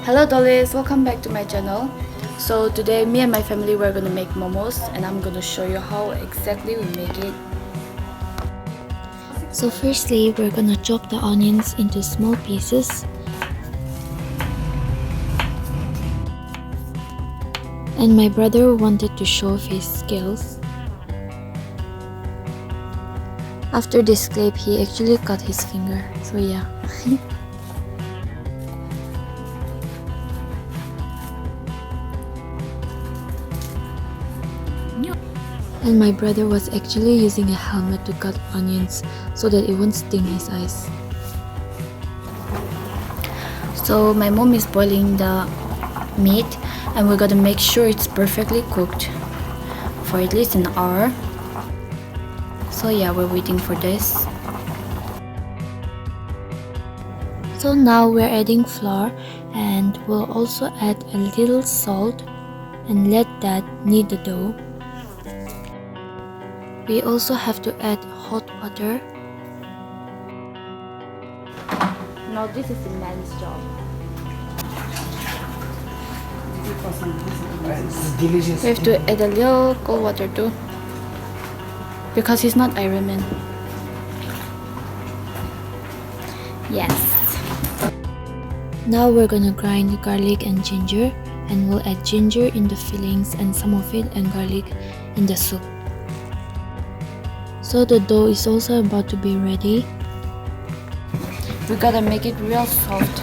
Hello dollies, welcome back to my channel. So today me and my family were gonna make momos and I'm gonna show you how exactly we make it. So firstly, we're gonna chop the onions into small pieces. And my brother wanted to show off his skills. After this clip, he actually cut his finger, so yeah. And my brother was actually using a helmet to cut onions so that it won't sting his eyes. So my mom is boiling the meat and we're gonna make sure it's perfectly cooked for at least an hour. So yeah, we're waiting for this. So now we're adding flour and we'll also add a little salt and let that knead the dough. We also have to add hot water. Now this is a man's job. It's delicious. We have to add a little cold water too, because he's not Iron Man. Yes. Now we're gonna grind garlic and ginger, and we'll add ginger in the fillings and some of it and garlic in the soup. So the dough is also about to be ready. We gotta make it real soft.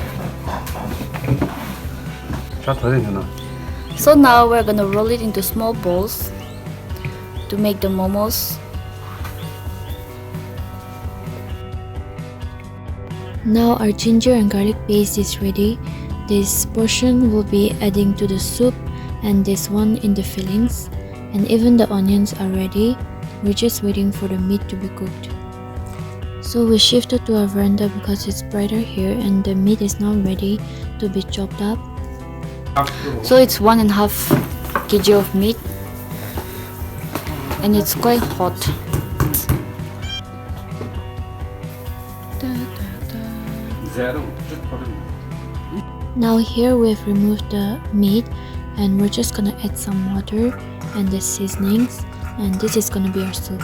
So now we're gonna roll it into small balls to make the momos. Now our ginger and garlic paste is ready. This portion will be adding to the soup and this one in the fillings. And even the onions are ready. We're just waiting for the meat to be cooked. So we shifted to our veranda because it's brighter here and the meat is now ready to be chopped up. So it's 1.5 kg of meat and it's quite hot. Now here we've removed the meat and we're just gonna add some water and the seasonings, and this is gonna be our soup.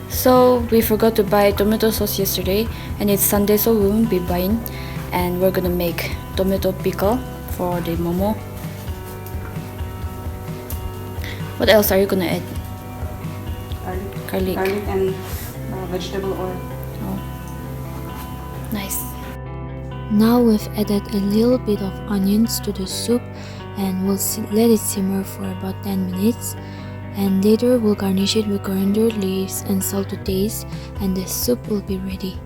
So we forgot to buy tomato sauce yesterday and it's Sunday, so we won't be buying, and we're gonna make tomato pickle for the momo. What else are you gonna add? Garlic And vegetable oil. Oh, nice. Now we've added a little bit of onions to the soup and we'll let it simmer for about 10 minutes. And later we'll garnish it with coriander leaves and salt to taste, and the soup will be ready.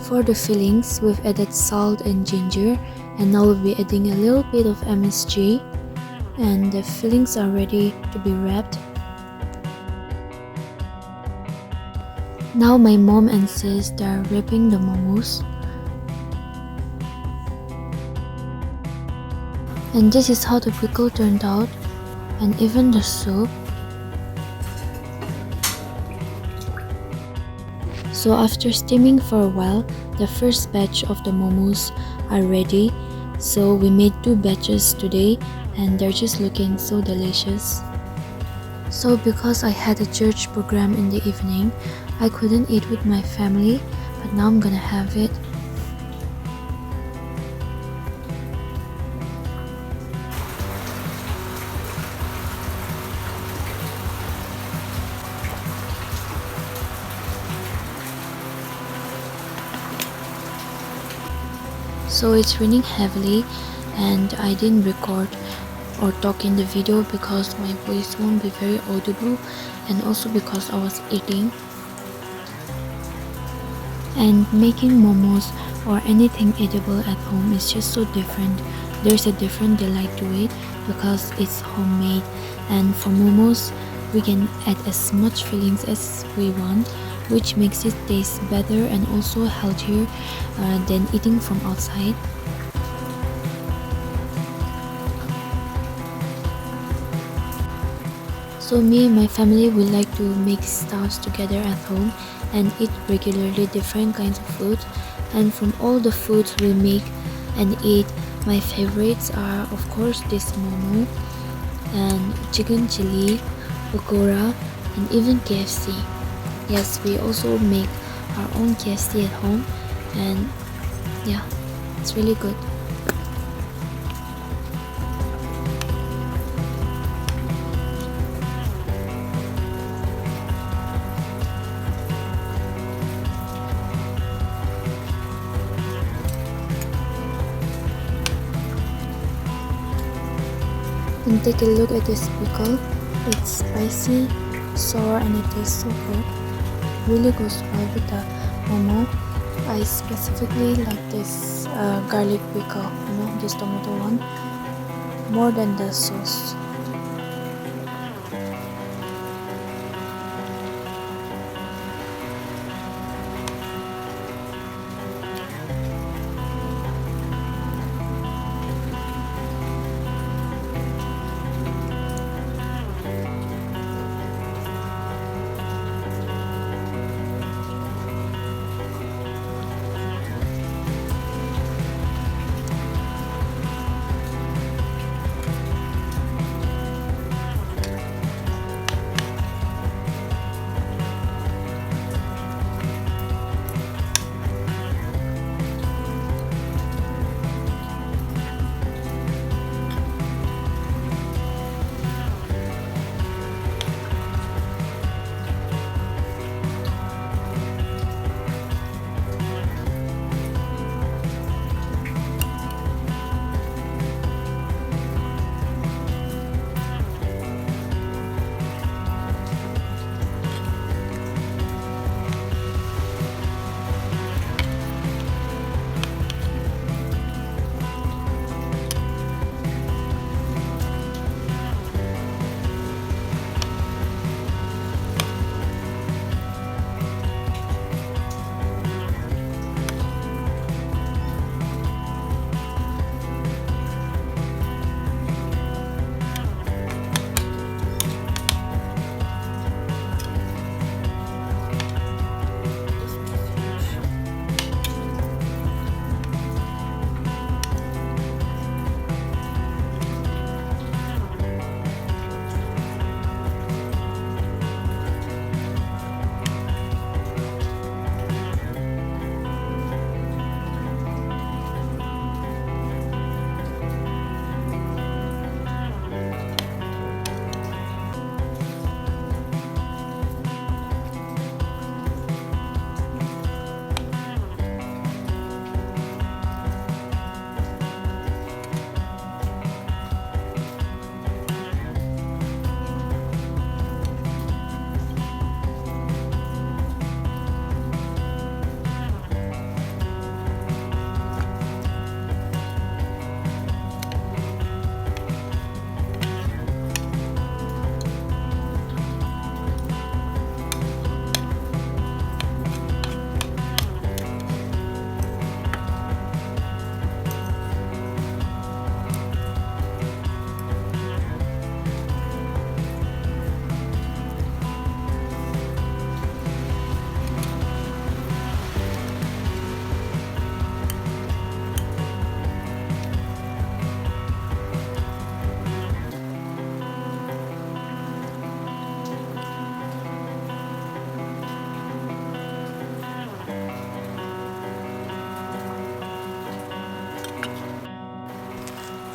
For the fillings, we've added salt and ginger, and now we'll be adding a little bit of MSG, and the fillings are ready to be wrapped. Now my mom and sis are wrapping the momos. And this is how the pickle turned out, and even the soup. So after steaming for a while, the first batch of the momos are ready. So we made 2 batches today and they're just looking so delicious. So because I had a church program in the evening, I couldn't eat with my family, but now I'm gonna have it. So it's raining heavily and I didn't record or talk in the video because my voice won't be very audible, and also because I was eating. And making momos or anything edible at home is just so different. There's a different delight to it because it's homemade, and for momos we can add as much fillings as we want, which makes it taste better and also healthier than eating from outside. So me and my family would like to make stuffs together at home and eat regularly different kinds of food, And from all the foods we make and eat, my favorites are of course this momo and chicken chili, pakora, and even KFC. Yes, we also make our own KFC at home, and yeah, it's really good. And take a look at this pickle. It's spicy, sour, and it tastes so good. Really goes well with the momo. I specifically like this garlic pickle, this tomato one, more than the sauce.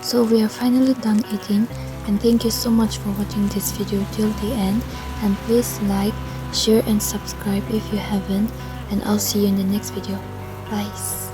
So we are finally done eating, and thank you so much for watching this video till the end, and please like, share and subscribe if you haven't, and I'll see you in the next video. Bye.